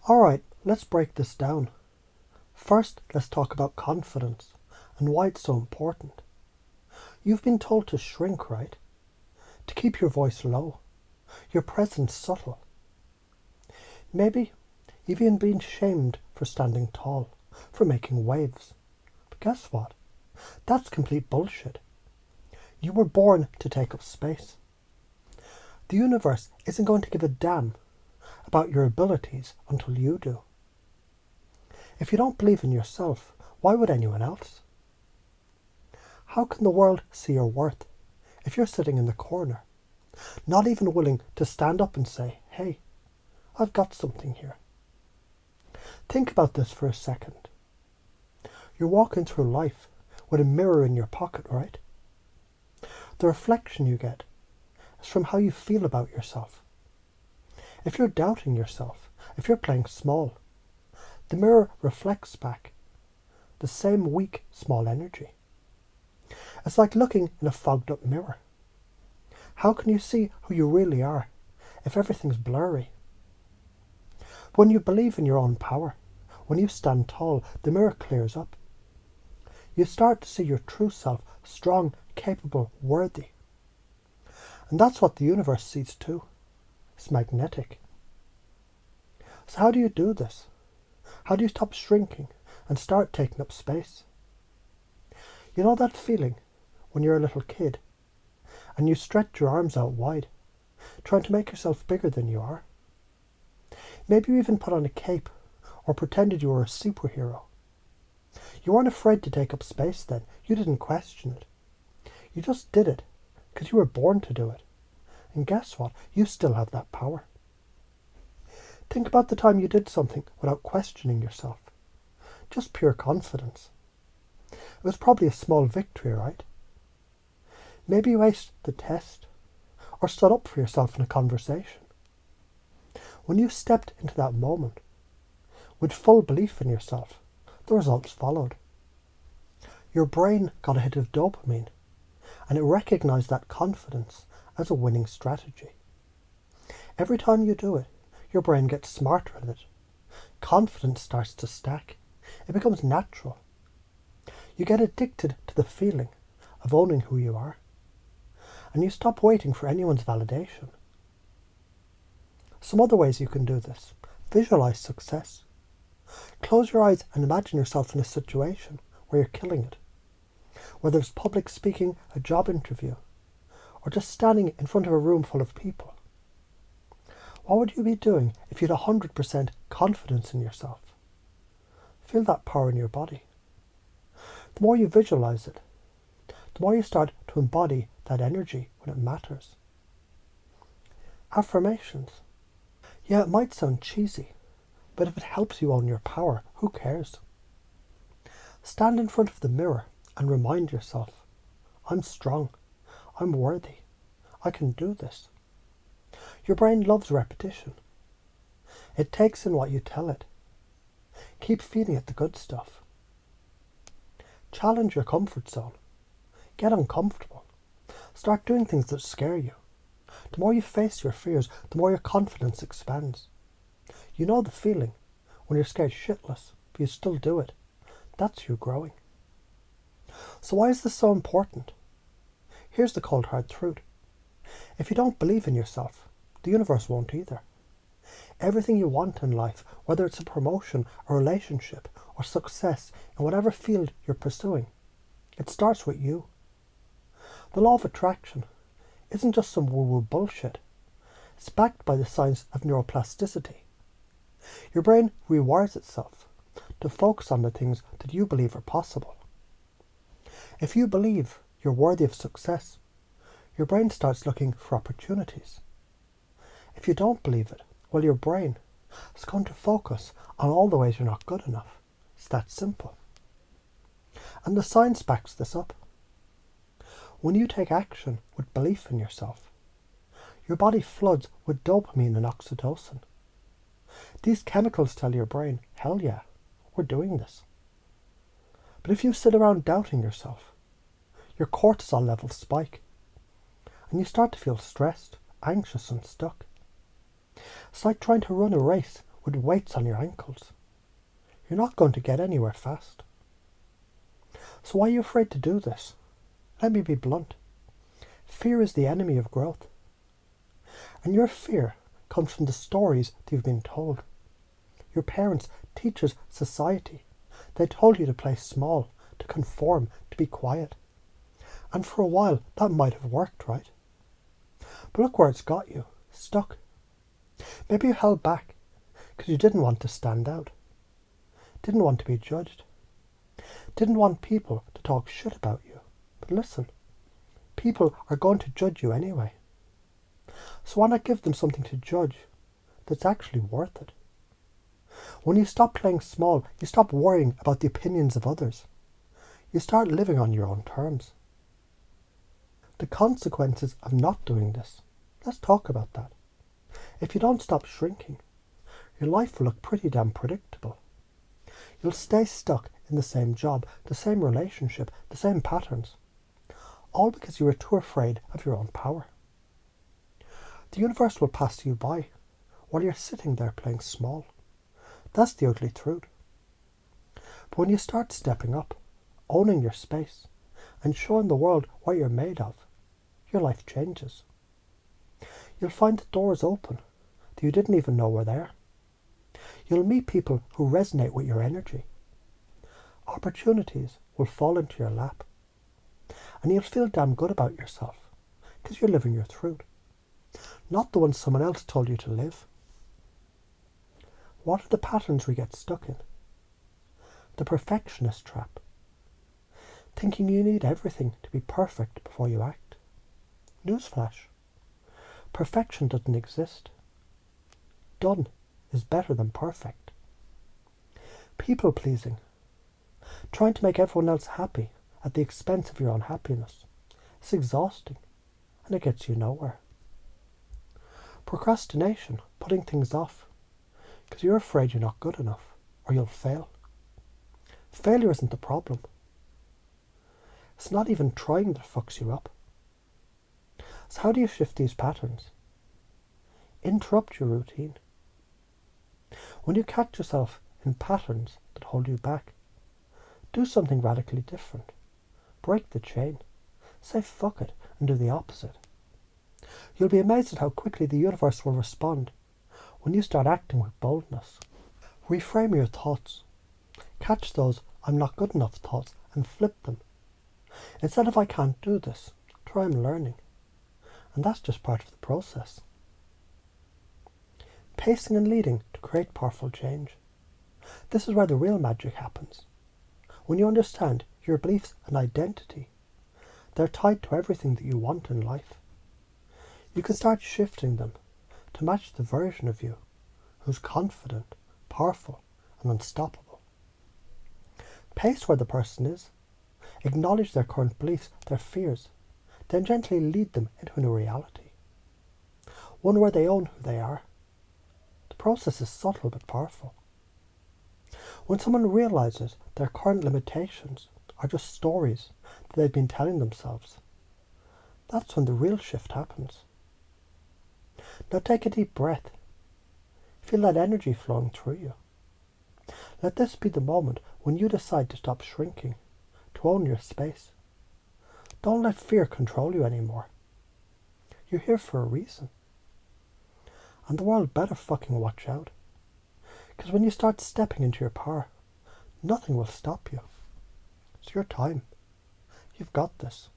Alright, let's break this down. First, let's talk about confidence and why it's so important. You've been told to shrink, right? To keep your voice low, your presence subtle. Maybe you've even been shamed for standing tall, for making waves. But guess what? That's complete bullshit. You were born to take up space. The universe isn't going to give a damn about your abilities until you do. If you don't believe in yourself, why would anyone else? How can the world see your worth if you're sitting in the corner, not even willing to stand up and say, hey, I've got something here? Think about this for a second. You're walking through life with a mirror in your pocket, right? The reflection you get is from how you feel about yourself. If you're doubting yourself, if you're playing small, the mirror reflects back the same weak, small energy. It's like looking in a fogged up mirror. How can you see who you really are if everything's blurry? When you believe in your own power, when you stand tall, the mirror clears up. You start to see your true self, strong, capable, worthy. And that's what the universe sees too. It's magnetic. So how do you do this? How do you stop shrinking and start taking up space? You know that feeling when you're a little kid and you stretch your arms out wide, trying to make yourself bigger than you are? Maybe you even put on a cape or pretended you were a superhero. You weren't afraid to take up space then. You didn't question it. You just did it because you were born to do it. And guess what? You still have that power. Think about the time you did something without questioning yourself. Just pure confidence. It was probably a small victory, right? Maybe you aced the test or stood up for yourself in a conversation. When you stepped into that moment with full belief in yourself, the results followed. Your brain got a hit of dopamine and it recognized that confidence as a winning strategy. Every time you do it, your brain gets smarter at it. Confidence starts to stack. It becomes natural. You get addicted to the feeling of owning who you are. And you stop waiting for anyone's validation. Some other ways you can do this. Visualize success. Close your eyes and imagine yourself in a situation where you're killing it. Whether it's public speaking, a job interview, or just standing in front of a room full of people. What would you be doing if you had 100% confidence in yourself? Feel that power in your body. The more you visualize it, the more you start to embody that energy when it matters. Affirmations. Yeah, it might sound cheesy, but if it helps you own your power, who cares? Stand in front of the mirror and remind yourself, I'm strong, I'm worthy, I can do this. Your brain loves repetition. It takes in what you tell it. Keep feeding it the good stuff. Challenge your comfort zone. Get uncomfortable. Start doing things that scare you. The more you face your fears, the more your confidence expands. You know the feeling when you're scared shitless, but you still do it. That's you growing. So why is this so important? Here's the cold hard truth. If you don't believe in yourself, the universe won't either. Everything you want in life, whether it's a promotion, a relationship, or success in whatever field you're pursuing, it starts with you. The law of attraction isn't just some woo-woo bullshit. It's backed by the science of neuroplasticity. Your brain rewires itself to focus on the things that you believe are possible. If you believe you're worthy of success, your brain starts looking for opportunities. If you don't believe it, well, your brain is going to focus on all the ways you're not good enough. It's that simple. And the science backs this up. When you take action with belief in yourself, your body floods with dopamine and oxytocin. These chemicals tell your brain, hell yeah, we're doing this. But if you sit around doubting yourself, your cortisol levels spike, and you start to feel stressed, anxious and stuck. It's like trying to run a race with weights on your ankles. You're not going to get anywhere fast. So why are you afraid to do this? Let me be blunt. Fear is the enemy of growth. And your fear comes from the stories that you've been told. Your parents, teachers, society. They told you to play small, to conform, to be quiet. And for a while that might have worked, right? But look where it's got you, stuck. Maybe you held back because you didn't want to stand out. Didn't want to be judged. Didn't want people to talk shit about you. But listen, people are going to judge you anyway. So why not give them something to judge that's actually worth it? When you stop playing small, you stop worrying about the opinions of others. You start living on your own terms. The consequences of not doing this, let's talk about that. If you don't stop shrinking, your life will look pretty damn predictable. You'll stay stuck in the same job, the same relationship, the same patterns, all because you were too afraid of your own power. The universe will pass you by while you're sitting there playing small. That's the ugly truth. But when you start stepping up, owning your space, and showing the world what you're made of, your life changes. You'll find the doors open that you didn't even know were there. You'll meet people who resonate with your energy. Opportunities will fall into your lap. And you'll feel damn good about yourself because you're living your truth, not the one someone else told you to live. What are the patterns we get stuck in? The perfectionist trap. Thinking you need everything to be perfect before you act. Newsflash. Perfection doesn't exist. Done is better than perfect. People pleasing. Trying to make everyone else happy at the expense of your own happiness. It's exhausting and it gets you nowhere. Procrastination, putting things off because you're afraid you're not good enough or you'll fail. Failure isn't the problem. It's not even trying that fucks you up. So how do you shift these patterns? Interrupt your routine. When you catch yourself in patterns that hold you back, do something radically different. Break the chain. Say fuck it and do the opposite. You'll be amazed at how quickly the universe will respond when you start acting with boldness. Reframe your thoughts. Catch those I'm not good enough thoughts and flip them. Instead of I can't do this, try I'm learning. And that's just part of the process. Pacing and leading to create powerful change. This is where the real magic happens. When you understand your beliefs and identity, they're tied to everything that you want in life. You can start shifting them to match the version of you who's confident, powerful, and unstoppable. Pace where the person is. Acknowledge their current beliefs, their fears, then gently lead them into a new reality. One where they own who they are. The process is subtle but powerful. When someone realizes their current limitations are just stories that they've been telling themselves, that's when the real shift happens. Now take a deep breath. Feel that energy flowing through you. Let this be the moment when you decide to stop shrinking, to own your space. Don't let fear control you anymore. You're here for a reason. And the world better fucking watch out. Because when you start stepping into your power, nothing will stop you. It's your time. You've got this.